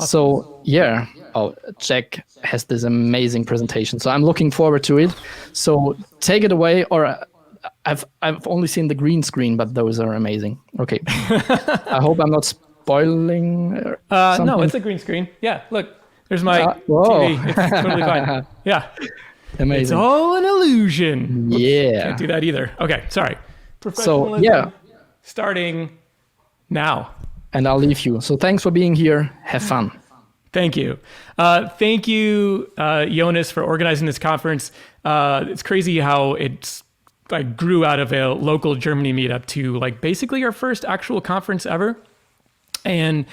So yeah, Jack has this amazing presentation. So I'm looking forward to it. So take it away, or I've only seen the green screen, but those are amazing. Okay, I hope I'm not spoiling. No, it's a green screen. Yeah, look, there's my TV. It's totally fine. Yeah, amazing. It's all an illusion. Yeah, can't do that either. Okay, sorry. So yeah, starting now. And I'll leave you. So thanks for being here. Have fun. Thank you. Thank you, Jonas, for organizing this conference. It's crazy how it's like grew out of a local Germany meetup to like basically our first actual conference ever. And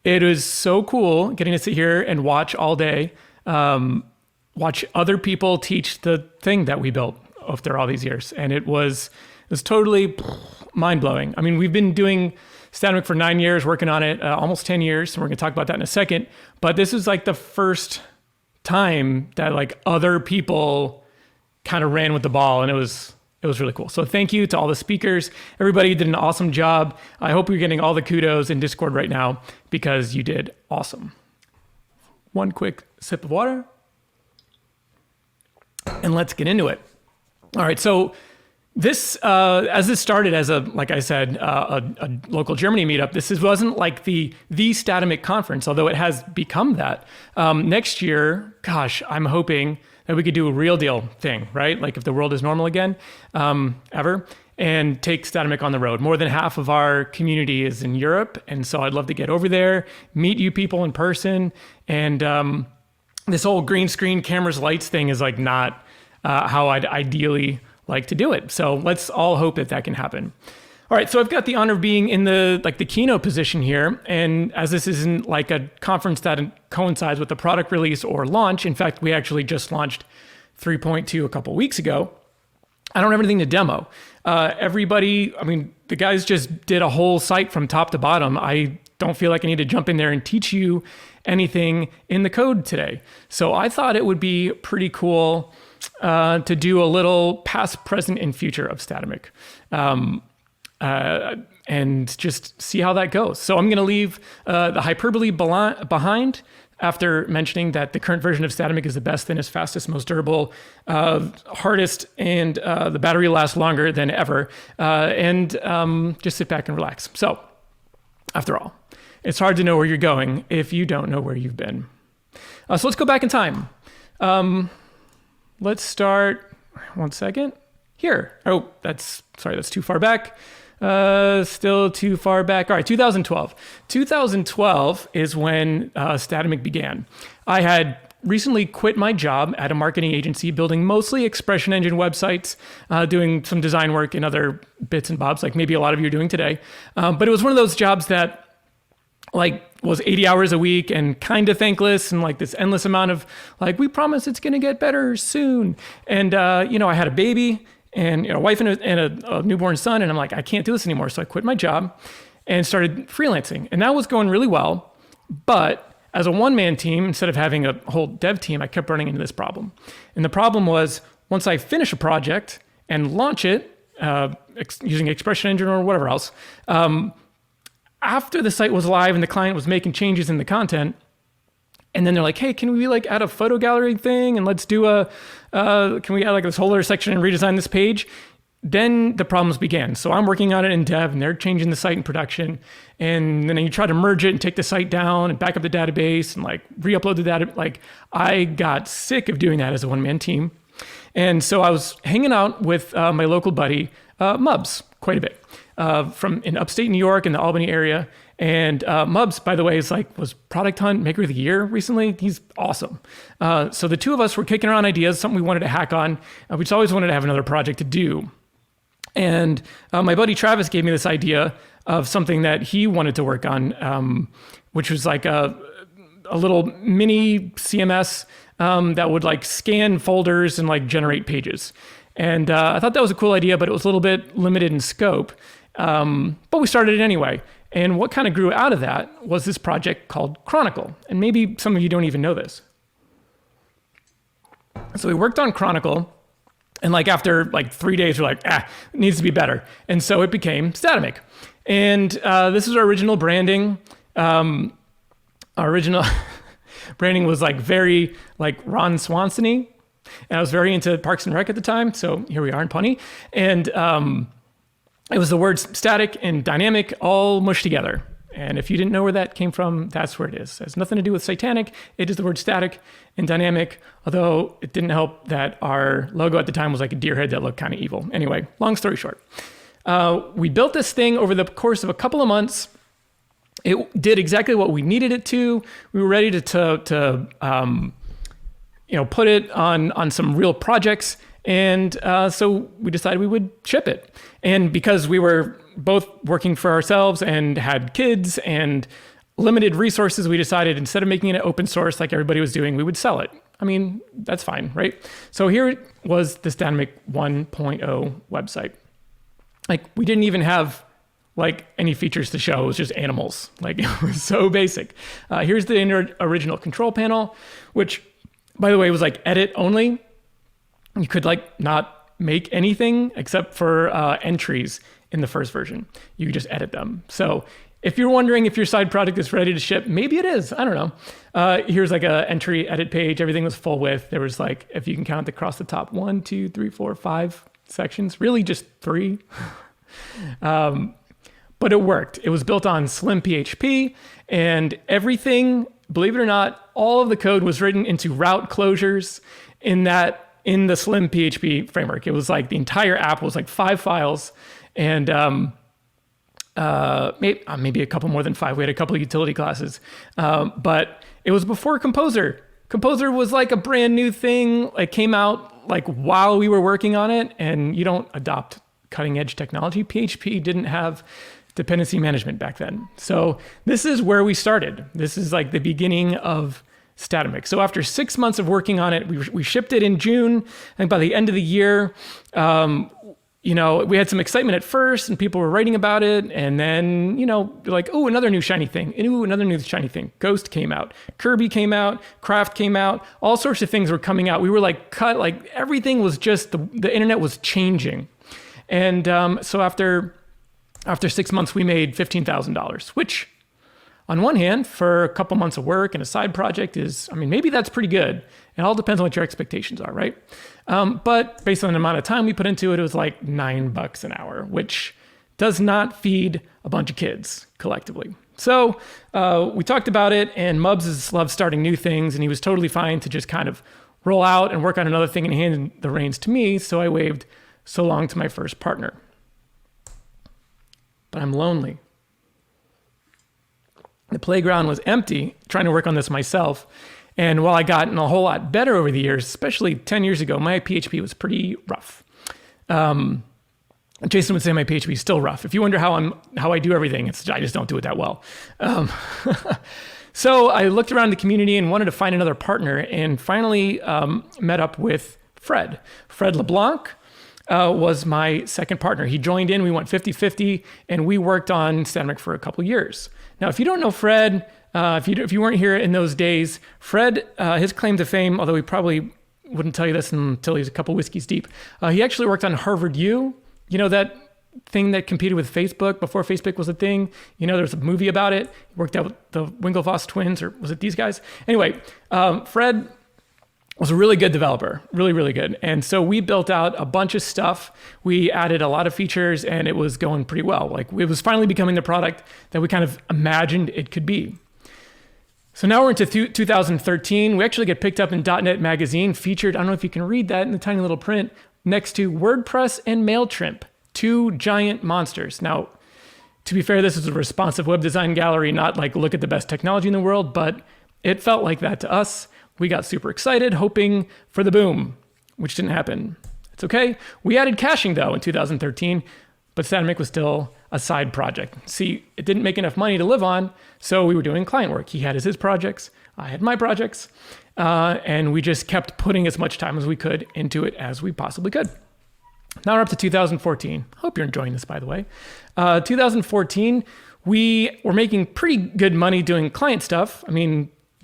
it was so cool getting to sit here and watch all day, watch other people teach the thing that we built after all these years. And it was totally mind blowing. I mean, we've been doing Statamic for 9 years, working on it, almost 10 years. And we're going to talk about that in a second. But this is like the first time that like other people kind of ran with the ball, and it was really cool. So thank you to all the speakers. Everybody did an awesome job. I hope you're getting all the kudos in Discord right now because you did awesome. One quick sip of water. And let's get into it. All right, so this, as this started as like I said, a local Germany meetup, wasn't like the Statamic conference, although it has become that. Next year, gosh, I'm hoping that we could do a real deal thing, right? Like if the world is normal again, ever, and take Statamic on the road. More than half of our community is in Europe, and so I'd love to get over there, meet you people in person, and this whole green screen, cameras, lights thing is like not how I'd ideally like to do it. So let's all hope that can happen. All right, so I've got the honor of being in the keynote position here, and as this isn't like a conference that coincides with the product release or launch, in fact, we actually just launched 3.2 a couple weeks ago, I don't have anything to demo. Everybody, I mean, the guys just did a whole site from top to bottom. I don't feel like I need to jump in there and teach you anything in the code today. So I thought it would be pretty cool to do a little past, present, and future of Statamic, and just see how that goes. So I'm going to leave the hyperbole behind after mentioning that the current version of Statamic is the best, thinnest, fastest, most durable, hardest, and the battery lasts longer than ever. And just sit back and relax. So after all, it's hard to know where you're going if you don't know where you've been. So let's go back in time. Let's start, 1 second, here. Oh, that's too far back. Still too far back. All right, 2012. 2012 is when Statamic began. I had recently quit my job at a marketing agency building mostly expression engine websites, doing some design work and other bits and bobs, like maybe a lot of you are doing today. But it was one of those jobs that like was 80 hours a week and kind of thankless and like this endless amount of like, we promise it's going to get better soon. And, I had a baby and a wife and a newborn son. And I'm like, I can't do this anymore. So I quit my job and started freelancing. And that was going really well. But as a one-man team, instead of having a whole dev team, I kept running into this problem. And the problem was once I finish a project and launch it using Expression Engine or whatever else, after the site was live and the client was making changes in the content, and then they're like, hey, can we like add a photo gallery thing? And let's do can we add like this whole other section and redesign this page? Then the problems began. So I'm working on it in dev and they're changing the site in production. And then you try to merge it and take the site down and back up the database and like re-upload the data. Like I got sick of doing that as a one-man team. And so I was hanging out with my local buddy, Mubs, quite a bit. From in upstate New York in the Albany area. And Mubs, by the way, was Product Hunt Maker of the Year recently. He's awesome. So the two of us were kicking around ideas, something we wanted to hack on. We just always wanted to have another project to do. And my buddy Travis gave me this idea of something that he wanted to work on, which was like a little mini CMS that would like scan folders and like generate pages. And I thought that was a cool idea, but it was a little bit limited in scope. But we started it anyway. And what kind of grew out of that was this project called Chronicle. And maybe some of you don't even know this. So we worked on Chronicle, and like after like 3 days, we're like, it needs to be better. And so it became Statamic. And this is our original branding. Our original branding was like very like Ron Swanson-y. And I was very into Parks and Rec at the time. So here we are in Punny. And it was the words static and dynamic all mushed together. And if you didn't know where that came from, that's where it is. It has nothing to do with satanic. It is the word static and dynamic, although it didn't help that our logo at the time was like a deer head that looked kind of evil. Anyway, long story short. We built this thing over the course of a couple of months. It did exactly what we needed it to. We were ready to put it on some real projects. And so we decided we would ship it. And because we were both working for ourselves and had kids and limited resources, we decided instead of making it open source like everybody was doing, we would sell it. I mean, that's fine, right? So here was the Statamic 1.0 website. Like, we didn't even have like any features to show. It was just animals. Like, it was so basic. Here's the original control panel, which, by the way, was like edit only. You could like not make anything except for entries in the first version. You could just edit them. So if you're wondering if your side project is ready to ship, maybe it is. I don't know. Here's like a entry edit page. Everything was full width. There was like, if you can count across the top, 1, 2, 3, 4, 5 sections. Really just 3. But it worked. It was built on Slim PHP, and everything, believe it or not, all of the code was written into route closures in the Slim PHP framework. It was like the entire app was like 5 files, and maybe a couple more than 5. We had a couple of utility classes, but it was before Composer. Composer was like a brand new thing. It came out like while we were working on it, and you don't adopt cutting edge technology. PHP didn't have dependency management back then. So this is where we started. This is like the beginning of Statamic. So after 6 months of working on it, we shipped it in June. And by the end of the year, we had some excitement at first and people were writing about it. And then, like, oh, another new shiny thing. Ooh, another new shiny thing. Ghost came out. Kirby came out. Craft came out. All sorts of things were coming out. We were like everything was just, the internet was changing. And so after 6 months, we made $15,000, which on one hand, for a couple months of work and a side project maybe that's pretty good. It all depends on what your expectations are, right? But based on the amount of time we put into it, it was like $9 an hour, which does not feed a bunch of kids collectively. So we talked about it, and Mubs loves starting new things, and he was totally fine to just kind of roll out and work on another thing and hand the reins to me. So I waved so long to my first partner. But I'm lonely. The playground was empty, trying to work on this myself. And while I gotten a whole lot better over the years, especially 10 years ago, my PHP was pretty rough. Jason would say my PHP is still rough. If you wonder how I do everything, I just don't do it that well. So I looked around the community and wanted to find another partner, and finally met up with Fred. Fred LeBlanc was my second partner. He joined in, we went 50-50, and we worked on Statamic for a couple of years. Now, if you don't know Fred, if you weren't here in those days, Fred, his claim to fame, although he probably wouldn't tell you this until he's a couple whiskeys deep, he actually worked on Harvard U, that thing that competed with Facebook before Facebook was a thing. There was a movie about it. He worked out with the Winklevoss twins, or was it these guys? Anyway, Fred was a really good developer, really, really good. And so we built out a bunch of stuff. We added a lot of features, and it was going pretty well. Like, it was finally becoming the product that we kind of imagined it could be. So now we're into 2013. We actually get picked up in .NET Magazine, featured, I don't know if you can read that in the tiny little print, next to WordPress and MailChimp, 2 giant monsters. Now, to be fair, this is a responsive web design gallery, not like look at the best technology in the world, but it felt like that to us. We got super excited, hoping for the boom, which didn't happen. It's okay. We added caching, though, in 2013, but Statamic was still a side project. See, it didn't make enough money to live on, so we were doing client work. He had his projects, I had my projects, and we just kept putting as much time as we could into it as we possibly could. Now we're up to 2014. Hope you're enjoying this, by the way. 2014, we were making pretty good money doing client stuff.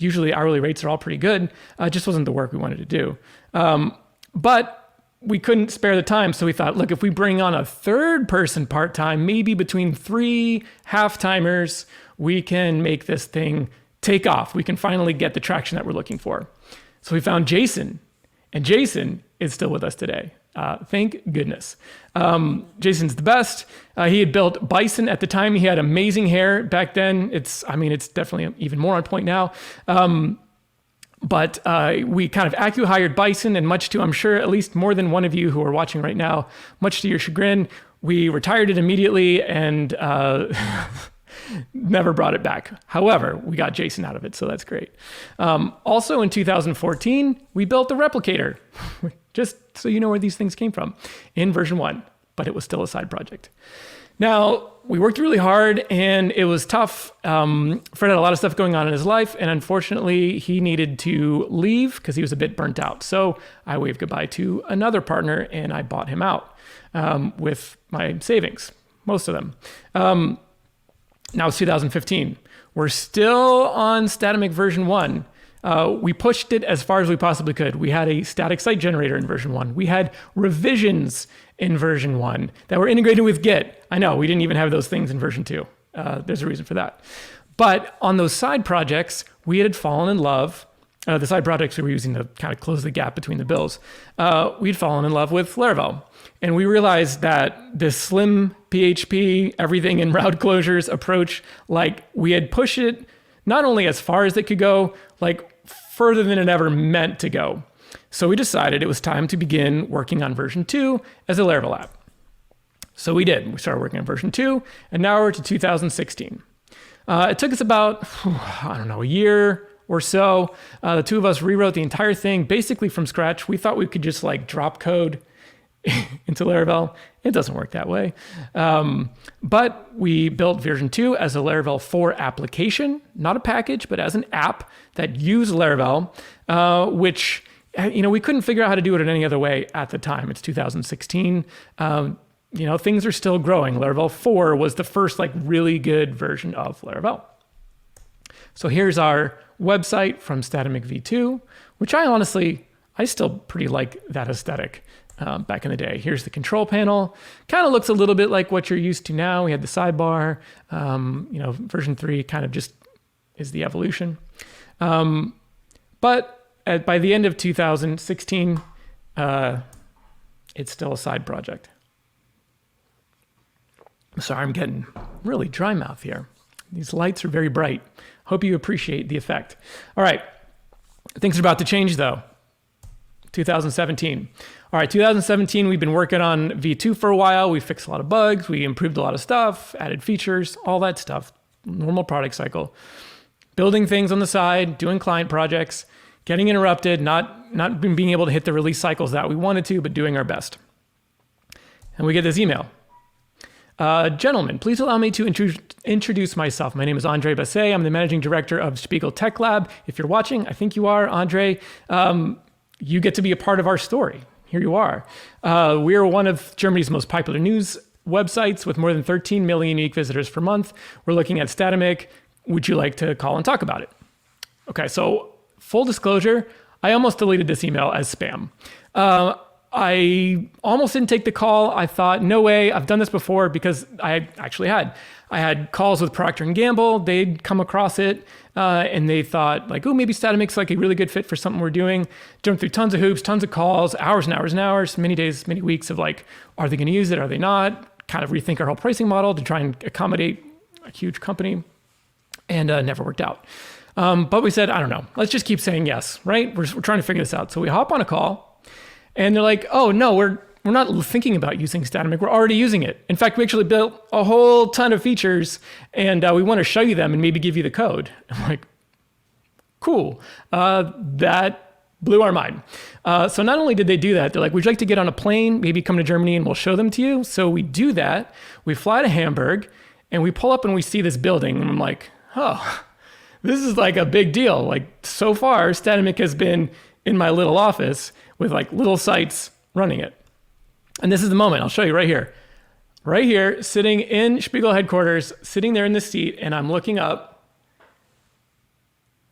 Usually hourly rates are all pretty good. It just wasn't the work we wanted to do. But we couldn't spare the time. So we thought, look, if we bring on a third person part-time, maybe between 3 half-timers, we can make this thing take off. We can finally get the traction that we're looking for. So we found Jason, and Jason is still with us today. Thank goodness. Jason's the best. He had built Bison at the time. He had amazing hair back then. It's definitely even more on point now. But we kind of acqui-hired Bison, and much to, I'm sure, at least more than one of you who are watching right now, much to your chagrin, we retired it immediately and never brought it back. However, we got Jason out of it, so that's great. Also in 2014, we built the replicator, just so you know where these things came from, in version 1, but it was still a side project. Now, we worked really hard and it was tough. Fred had a lot of stuff going on in his life, and unfortunately he needed to leave because he was a bit burnt out. So I waved goodbye to another partner and I bought him out with my savings, most of them. Now it's 2015. We're still on Statamic version 1. We pushed it as far as we possibly could. We had a static site generator in version 1. We had revisions in version 1 that were integrated with Git. I know, we didn't even have those things in version 2. There's a reason for that. But on those side projects, we had fallen in love. The side projects we were using to kind of close the gap between the builds. We'd fallen in love with Laravel. And we realized that this slim PHP, everything in route closures approach, like we had pushed it not only as far as it could go, like further than it ever meant to go. So we decided it was time to begin working on version 2 as a Laravel app. So we did. We started working on version 2, and now we're to 2016. It took us about, a year or so. The two of us rewrote the entire thing basically from scratch. We thought we could just like drop code into Laravel. It doesn't work that way. But we built version 2 as a Laravel 4 application, not a package, but as an app that used Laravel, which, we couldn't figure out how to do it in any other way at the time. It's 2016. Things are still growing. Laravel 4 was the first like really good version of Laravel. So here's our website from Statamic v2, which I still pretty like that aesthetic. Back in the day. Here's the control panel. Kind of looks a little bit like what you're used to now. We had the sidebar. Version 3 kind of just is the evolution. But by the end of 2016, it's still a side project. Sorry, I'm getting really dry mouth here. These lights are very bright. Hope you appreciate the effect. All right. Things are about to change though. 2017. All right, 2017, we've been working on V2 for a while. We fixed a lot of bugs. We improved a lot of stuff, added features, all that stuff. Normal product cycle. Building things on the side, doing client projects, getting interrupted, not being able to hit the release cycles that we wanted to, but doing our best. And we get this email. Gentlemen, please allow me to introduce myself. My name is Andre Basset. I'm the managing director of Spiegel Tech Lab. If you're watching, I think you are, Andre, you get to be a part of our story. Here you are. We are one of Germany's most popular news websites with more than 13 million unique visitors per month. We're looking at Statamic. Would you like to call and talk about it? Okay, so full disclosure, I almost deleted this email as spam. I almost didn't take the call. I thought, no way, I've done this before because I had calls with Procter & Gamble. They'd come across it and they thought like, oh, maybe Statamic's like a really good fit for something we're doing. Jumped through tons of hoops, tons of calls, hours and hours and hours, many days, many weeks of like, are they going to use it? Are they not? Kind of rethink our whole pricing model to try and accommodate a huge company, and never worked out. But we said, I don't know, let's just keep saying yes, right? We're trying to figure this out. So we hop on a call and they're like, oh no, we're not thinking about using Statamic. We're already using it. In fact, we actually built a whole ton of features and we want to show you them and maybe give you the code. I'm like, cool. That blew our mind. So not only did they do that, they're like, would you like to get on a plane, maybe come to Germany and we'll show them to you? So we do that. We fly to Hamburg and we pull up and we see this building. And I'm like, oh, this is like a big deal. Like so far, Statamic has been in my little office with like little sites running it. And this is the moment. I'll show you right here. Right here, sitting in Spiegel headquarters, sitting there in the seat, and I'm looking up.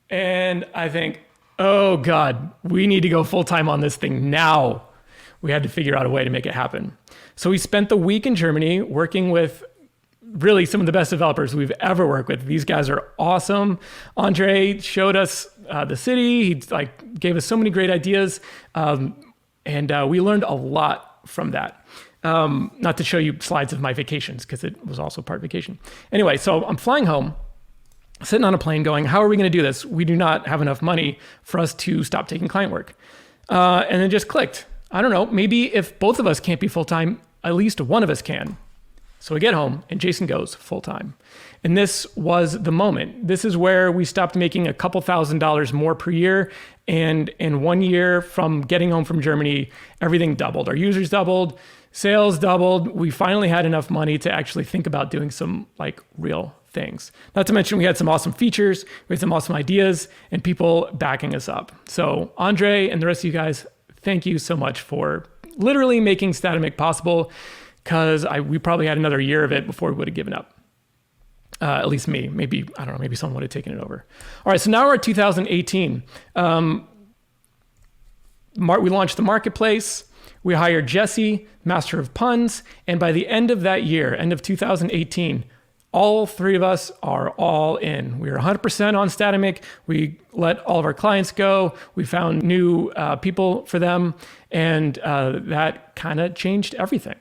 And I think, oh God, we need to go full-time on this thing now. We had to figure out a way to make it happen. So we spent the week in Germany working with really some of the best developers we've ever worked with. These guys are awesome. Andre showed us the city. He like gave us so many great ideas, and we learned a lot from that. Not to show you slides of my vacations, because it was also part vacation. Anyway, so I'm flying home, sitting on a plane going, how are we going to do this? We do not have enough money for us to stop taking client work. And then just clicked. I don't know, maybe if both of us can't be full-time, at least one of us can. So we get home and Jason goes full-time. And this was the moment. This is where we stopped making a couple $1,000s more per year. And in 1 year from getting home from Germany, everything doubled. Our users doubled, sales doubled. We finally had enough money to actually think about doing some like real things. Not to mention we had some awesome features, we had some awesome ideas, and people backing us up. So Andre and the rest of you guys, thank you so much for literally making Statamic possible, because we probably had another year of it before we would have given up. At least me. Maybe, I don't know, maybe someone would have taken it over. All right, so now we're at 2018. We launched the marketplace. We hired Jesse, master of puns. And by the end of that year, end of 2018, all three of us are all in. We are 100% on Statamic. We let all of our clients go. We found new people for them. And that kind of changed everything.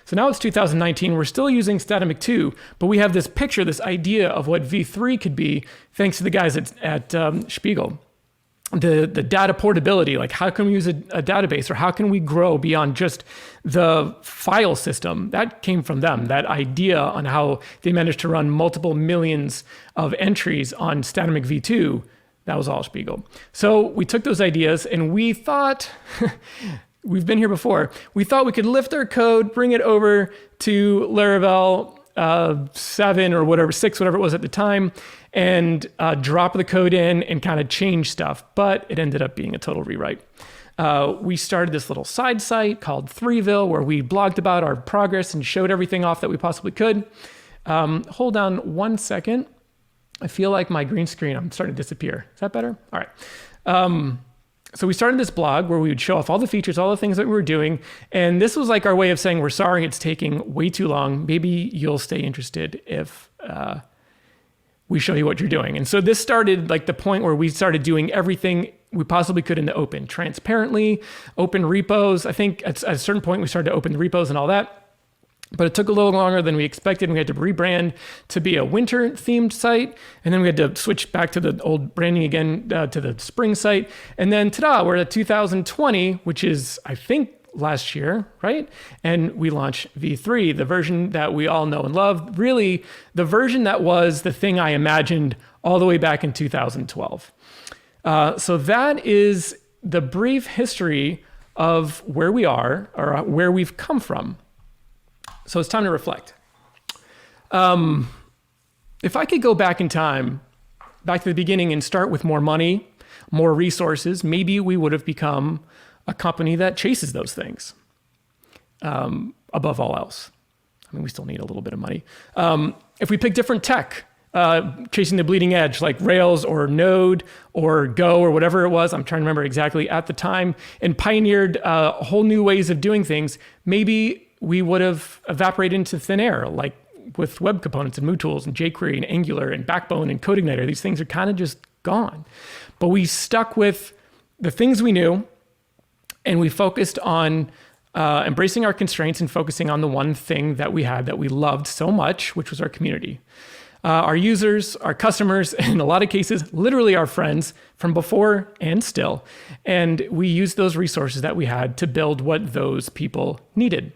So now it's 2019. We're still using Statamic 2, but we have this picture, this idea of what V3 could be, thanks to the guys at Spiegel. The data portability, like how can we use a database, or how can we grow beyond just the file system? That came from them, that idea on how they managed to run multiple millions of entries on Statamic V2. That was all Spiegel. So we took those ideas and we thought, we've been here before, we thought we could lift our code, bring it over to Laravel 7 or whatever, 6, whatever it was at the time, and drop the code in and kind of change stuff. But it ended up being a total rewrite. We started this little side site called Threeville, where we blogged about our progress and showed everything off that we possibly could. Hold on 1 second. I feel like my green screen, I'm starting to disappear. Is that better? All right. So we started this blog where we would show off all the features, all the things that we were doing. And this was like our way of saying, we're sorry it's taking way too long. Maybe you'll stay interested if we show you what you're doing. And so this started like the point where we started doing everything we possibly could in the open, transparently, open repos. I think at a certain point we started to open the repos and all that. But it took a little longer than we expected. We had to rebrand to be a winter themed site. And then we had to switch back to the old branding again to the spring site. And then ta-da, we're at 2020, which is, I think, last year, right? And we launched V3, the version that we all know and love. Really, the version that was the thing I imagined all the way back in 2012. So that is the brief history of where we are, or where we've come from. So it's time to reflect. If I could go back in time, back to the beginning, and start with more money, more resources, maybe we would have become a company that chases those things above all else. I mean, we still need a little bit of money. If we pick different tech, chasing the bleeding edge, like Rails or Node or Go or whatever it was, I'm trying to remember exactly at the time, and pioneered whole new ways of doing things, maybe we would have evaporated into thin air, like with web components and MooTools and jQuery and Angular and Backbone and CodeIgniter. These things are kind of just gone. But we stuck with the things we knew, and we focused on embracing our constraints and focusing on the one thing that we had that we loved so much, which was our community. Our users, our customers, in a lot of cases, literally our friends from before and still. And we used those resources that we had to build what those people needed.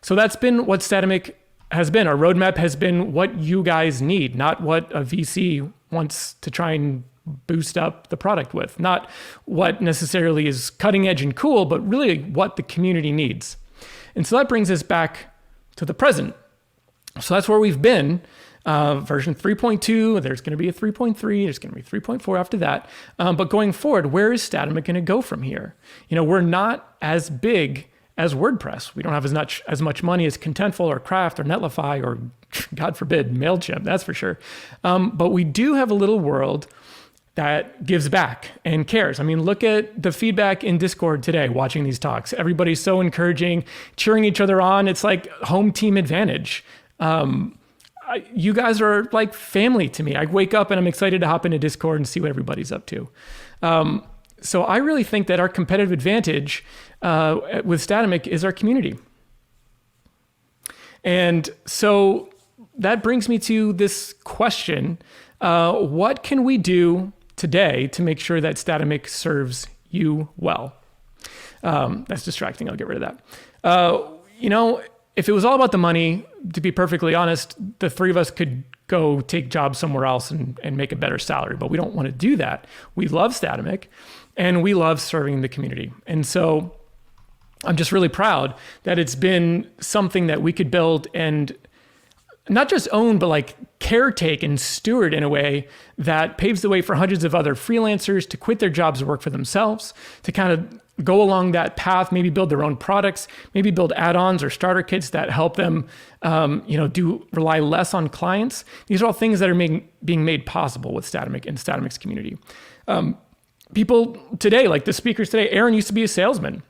So that's been what Statamic has been. Our roadmap has been what you guys need, not what a VC wants to try and boost up the product with, not what necessarily is cutting edge and cool, but really what the community needs. And so that brings us back to the present. So that's where we've been. Version 3.2, there's going to be a 3.3, there's going to be 3.4 after that. But going forward, where is Statamic going to go from here? You know, we're not as big as WordPress. We don't have as much money as Contentful or Craft or Netlify or, God forbid, MailChimp, that's for sure. But we do have a little world that gives back and cares. I mean, look at the feedback in Discord today, watching these talks. Everybody's so encouraging, cheering each other on. It's like home team advantage. you guys are like family to me. I wake up and I'm excited to hop into Discord and see what everybody's up to. So I really think that our competitive advantage with Statamic is our community. And so that brings me to this question. What can we do today to make sure that Statamic serves you well? That's distracting. I'll get rid of that. If it was all about the money, to be perfectly honest, the three of us could go take jobs somewhere else and make a better salary, but we don't want to do that. We love Statamic and we love serving the community. And so I'm just really proud that it's been something that we could build and not just own, but like caretake and steward in a way that paves the way for hundreds of other freelancers to quit their jobs and work for themselves, to kind of go along that path, maybe build their own products, maybe build add-ons or starter kits that help them, rely less on clients. These are all things that are being made possible with Statamic and Statamic's community. People today, like the speakers today, Aaron used to be a salesman.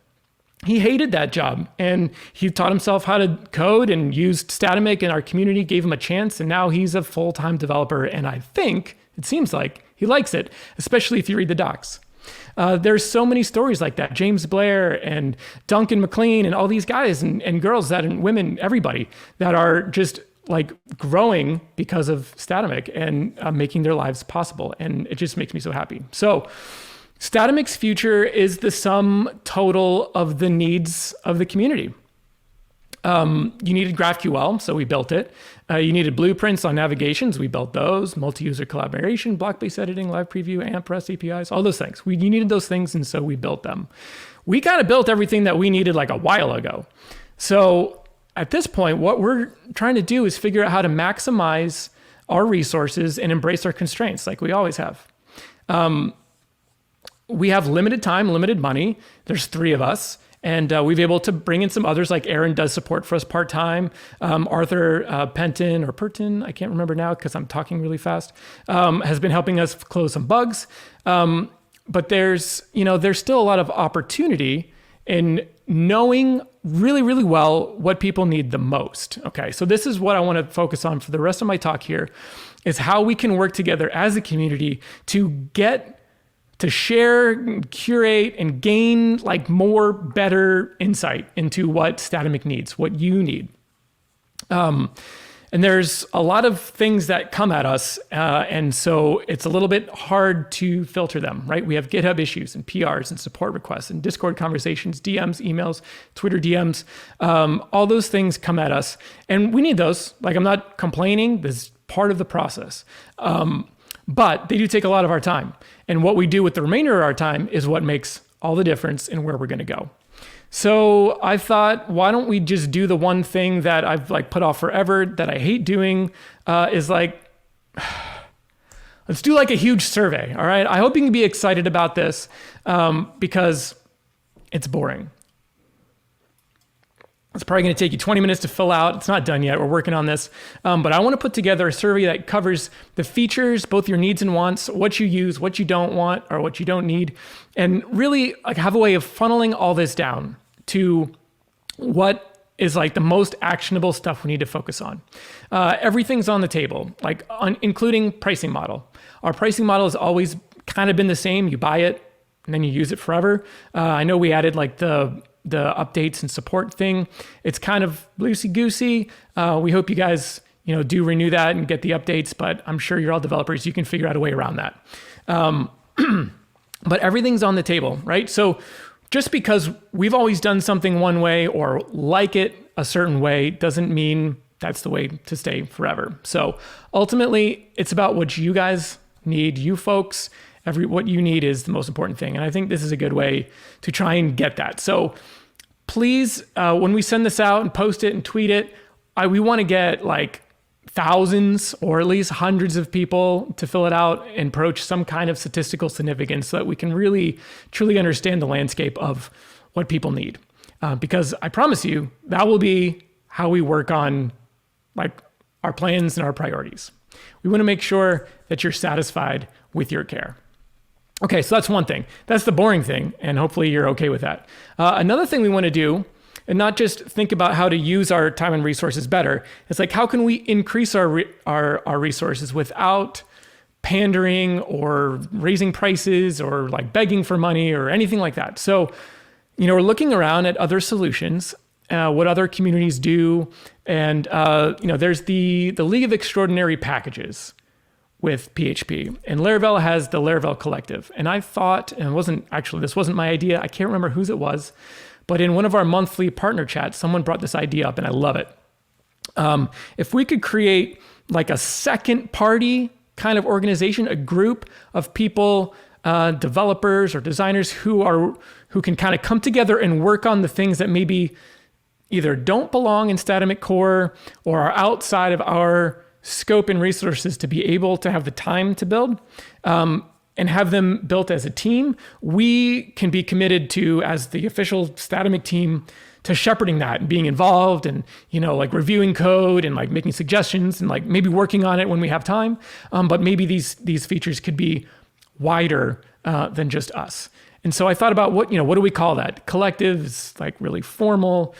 He hated that job and he taught himself how to code and used Statamic, and our community gave him a chance. And now he's a full-time developer. And I think it seems like he likes it, especially if you read the docs. There's so many stories like that. James Blair and Duncan McLean and all these guys and girls and women, everybody that are just like growing because of Statamic and making their lives possible. And it just makes me so happy. So Statamic's future is the sum total of the needs of the community. You needed GraphQL, so we built it. You needed blueprints on navigations, we built those. Multi-user collaboration, block-based editing, live preview, AMP, REST APIs, all those things. You needed those things, and so we built them. We kind of built everything that we needed like a while ago. So at this point, what we're trying to do is figure out how to maximize our resources and embrace our constraints like we always have. We have limited time, limited money. There's three of us. And we've been able to bring in some others, like Aaron does support for us part-time. Arthur Penton or Perton, I can't remember now because I'm talking really fast, has been helping us close some bugs. But there's still a lot of opportunity in knowing really, really well what people need the most. Okay, so this is what I want to focus on for the rest of my talk here, is how we can work together as a community to get to share, curate, and gain like more better insight into what Statamic needs, what you need. And there's a lot of things that come at us, and so it's a little bit hard to filter them, right? We have GitHub issues and PRs and support requests and Discord conversations, DMs, emails, Twitter DMs. All those things come at us, and we need those. Like, I'm not complaining. This is part of the process. But they do take a lot of our time. And what we do with the remainder of our time is what makes all the difference in where we're going to go. So I thought, why don't we just do the one thing that I've like put off forever that I hate doing, is like, let's do like a huge survey. All right. I hope you can be excited about this, because it's boring. It's probably going to take you 20 minutes to fill out. It's not done yet. We're working on this. But I want to put together a survey that covers the features, both your needs and wants, what you use, what you don't want, or what you don't need, and really like have a way of funneling all this down to what is like the most actionable stuff we need to focus on. Everything's on the table, including pricing model. Our pricing model has always kind of been the same. You buy it and then you use it forever. I know we added like the updates and support thing. It's kind of loosey-goosey. We hope you guys, do renew that and get the updates, but I'm sure you're all developers. You can figure out a way around that. But everything's on the table, right? So just because we've always done something one way or like it a certain way doesn't mean that's the way to stay forever. So ultimately, it's about what you guys need, you folks. What you need is the most important thing. And I think this is a good way to try and get that. So please, when we send this out and post it and tweet it, we want to get like thousands or at least hundreds of people to fill it out and approach some kind of statistical significance so that we can really, truly understand the landscape of what people need. Because I promise you, that will be how we work on like our plans and our priorities. We want to make sure that you're satisfied with your care. Okay, so that's one thing. That's the boring thing, and hopefully you're okay with that. Another thing we want to do and not just think about how to use our time and resources better. It's like, how can we increase our resources without pandering or raising prices or like begging for money or anything like that? So, we're looking around at other solutions, what other communities do. And, there's the League of Extraordinary Packages with PHP, and Laravel has the Laravel Collective. And I thought, and this wasn't my idea. I can't remember whose it was, but in one of our monthly partner chats, someone brought this idea up and I love it. If we could create like a second party kind of organization, a group of people, developers or designers who can kind of come together and work on the things that maybe either don't belong in Statamic core or are outside of our scope and resources to be able to have the time to build, and have them built as a team, we can be committed to, as the official Statamic team, to shepherding that and being involved and, like reviewing code and like making suggestions and like maybe working on it when we have time. But maybe these features could be wider than just us. And so I thought about what do we call that? Collective is like really formal.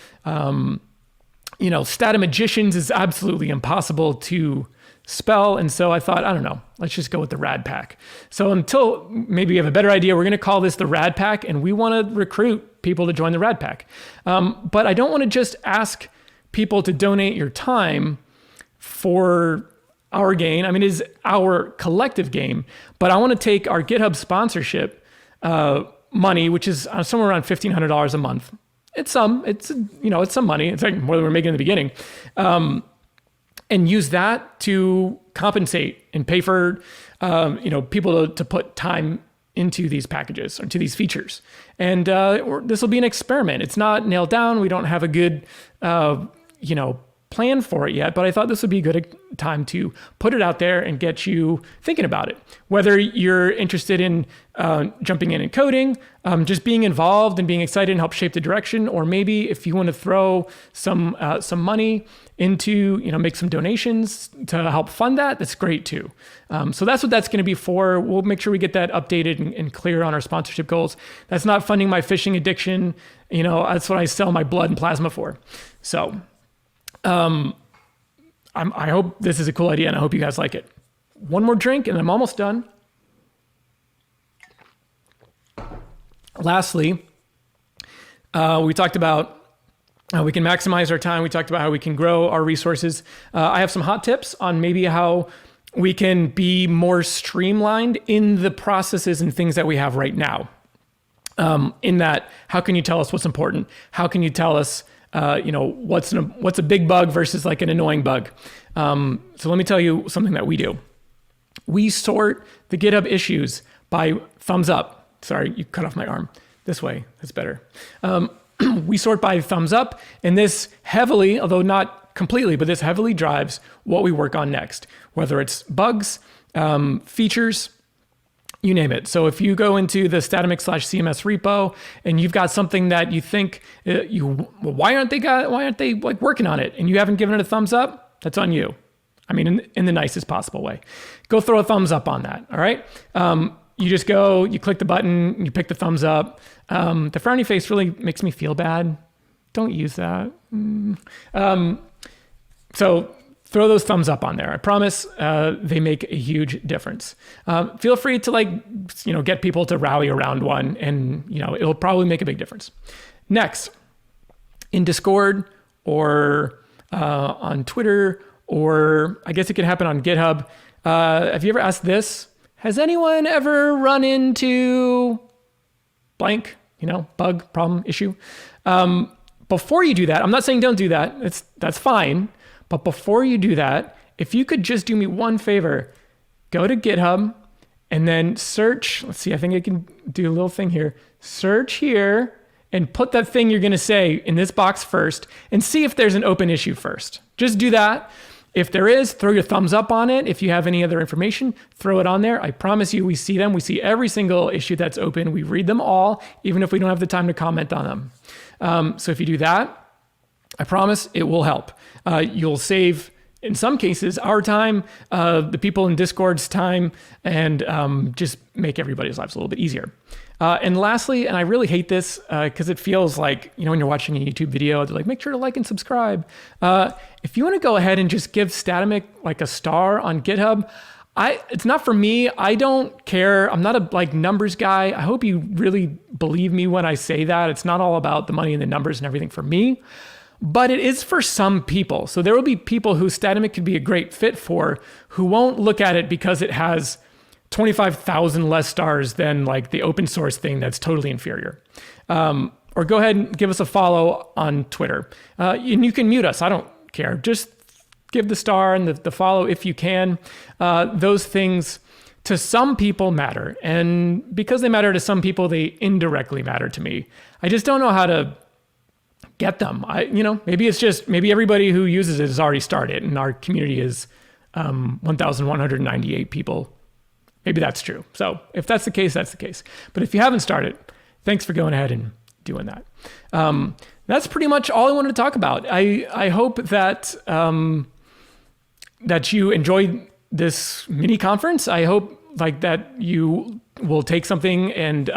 Statamagicians is absolutely impossible to spell. And so I thought, I don't know, let's just go with the Rad Pack. So until maybe you have a better idea, we're going to call this the Rad Pack, and we want to recruit people to join the Rad Pack. But I don't want to just ask people to donate your time for our gain. I mean, it is our collective gain, but I want to take our GitHub sponsorship money, which is somewhere around $1,500 a month. It's some money. It's like more than we're making in the beginning. And use that to compensate and pay for, people to put time into these packages or into these features. And this will be an experiment. It's not nailed down. We don't have a good, plan for it yet, but I thought this would be a good time to put it out there and get you thinking about it. Whether you're interested in jumping in and coding, just being involved and being excited and help shape the direction, or maybe if you want to throw some money into, make some donations to help fund that, that's great too. So that's what that's going to be for. We'll make sure we get that updated and clear on our sponsorship goals. That's not funding my fishing addiction. That's what I sell my blood and plasma for. So I hope this is a cool idea, and I hope you guys like it. One more drink and I'm almost done. Lastly, we talked about how we can maximize our time. We talked about how we can grow our resources. I have some hot tips on maybe how we can be more streamlined in the processes and things that we have right now. In that, how can you tell us what's important? How can you tell us what's a big bug versus like an annoying bug? So let me tell you something that we do. We sort the GitHub issues by thumbs up. Sorry, you cut off my arm. This way, that's better. We sort by thumbs up, and this heavily, although not completely, but this heavily drives what we work on next, whether it's bugs, features, you name it. So if you go into the Statamic/CMS repo and you've got something that you think why aren't they like working on it, and you haven't given it a thumbs up, that's on you. I mean, in the nicest possible way. Go throw a thumbs up on that. All right. You just go, you click the button, you pick the thumbs up. The frowny face really makes me feel bad. Don't use that. So throw those thumbs up on there. I promise they make a huge difference. Feel free to get people to rally around one, and it'll probably make a big difference. Next, in Discord or on Twitter, or I guess it can happen on GitHub. Have you ever asked this? Has anyone ever run into blank, bug, problem, issue? Before you do that, I'm not saying don't do that. That's fine. But before you do that, if you could just do me one favor, go to GitHub and then search. Let's see, I think I can do a little thing here. Search here and put that thing you're going to say in this box first and see if there's an open issue first. Just do that. If there is, throw your thumbs up on it. If you have any other information, throw it on there. I promise you, we see them. We see every single issue that's open. We read them all, even if we don't have the time to comment on them. So if you do that, I promise it will help. You'll save in some cases, our time, the people in Discord's time, and just make everybody's lives a little bit easier. And lastly, and I really hate this because it feels like, when you're watching a YouTube video, they're like, make sure to like and subscribe. If you want to go ahead and just give Statamic like a star on GitHub, it's not for me. I don't care. I'm not a numbers guy. I hope you really believe me when I say that. It's not all about the money and the numbers and everything for me, but it is for some people. So there will be people who Statamic could be a great fit for who won't look at it because it has 25,000 less stars than like the open source thing that's totally inferior. Or go ahead and give us a follow on Twitter. And you can mute us. I don't care. Just give the star and the follow if you can. Those things to some people matter. And because they matter to some people, they indirectly matter to me. I just don't know how to get them. Maybe everybody who uses it has already started and our community is 1,198 people. Maybe that's true. So if that's the case, that's the case. But if you haven't started, thanks for going ahead and doing that. That's pretty much all I wanted to talk about. I hope that that you enjoyed this mini conference. I hope that you will take something and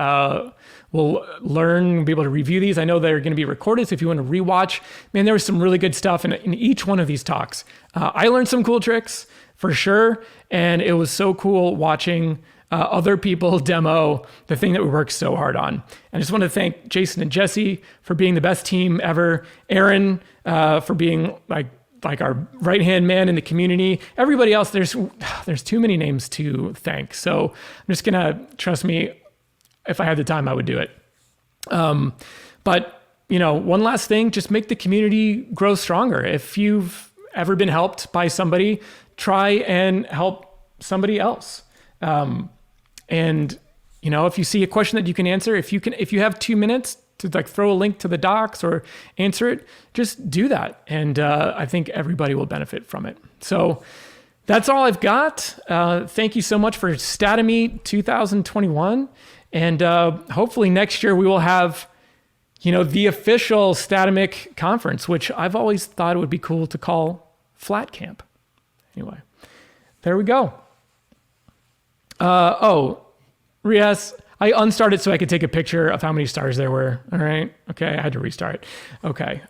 will learn, be able to review these. I know they're going to be recorded, so if you want to rewatch, man, there was some really good stuff in each one of these talks. I learned some cool tricks for sure, and it was so cool watching other people demo the thing that we worked so hard on. And I just want to thank Jason and Jesse for being the best team ever, Aaron for being like our right-hand man in the community. Everybody else, there's too many names to thank. So I'm just gonna, trust me, if I had the time, I would do it. But one last thing, just make the community grow stronger. If you've ever been helped by somebody, try and help somebody else. And if you see a question that you can answer, if you have 2 minutes to throw a link to the docs or answer it, just do that. And I think everybody will benefit from it. So that's all I've got. Thank you so much for Statameet 2021. And hopefully next year we will have, the official Statamic conference, which I've always thought it would be cool to call Flat Camp. Anyway, there we go. Rias, I unstarted so I could take a picture of how many stars there were. All right. Okay. I had to restart. Okay.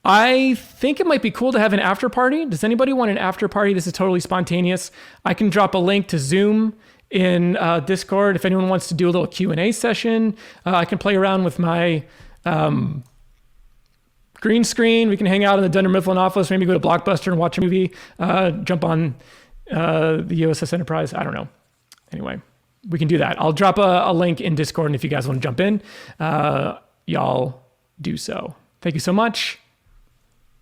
I think it might be cool to have an after party. Does anybody want an after party? This is totally spontaneous. I can drop a link to Zoom in Discord. If anyone wants to do a little Q&A session, I can play around with my green screen. We can hang out in the Dunder Mifflin office, maybe go to Blockbuster and watch a movie, jump on the USS Enterprise. I don't know. Anyway, we can do that. I'll drop a link in Discord, and if you guys want to jump in, y'all do so. Thank you so much.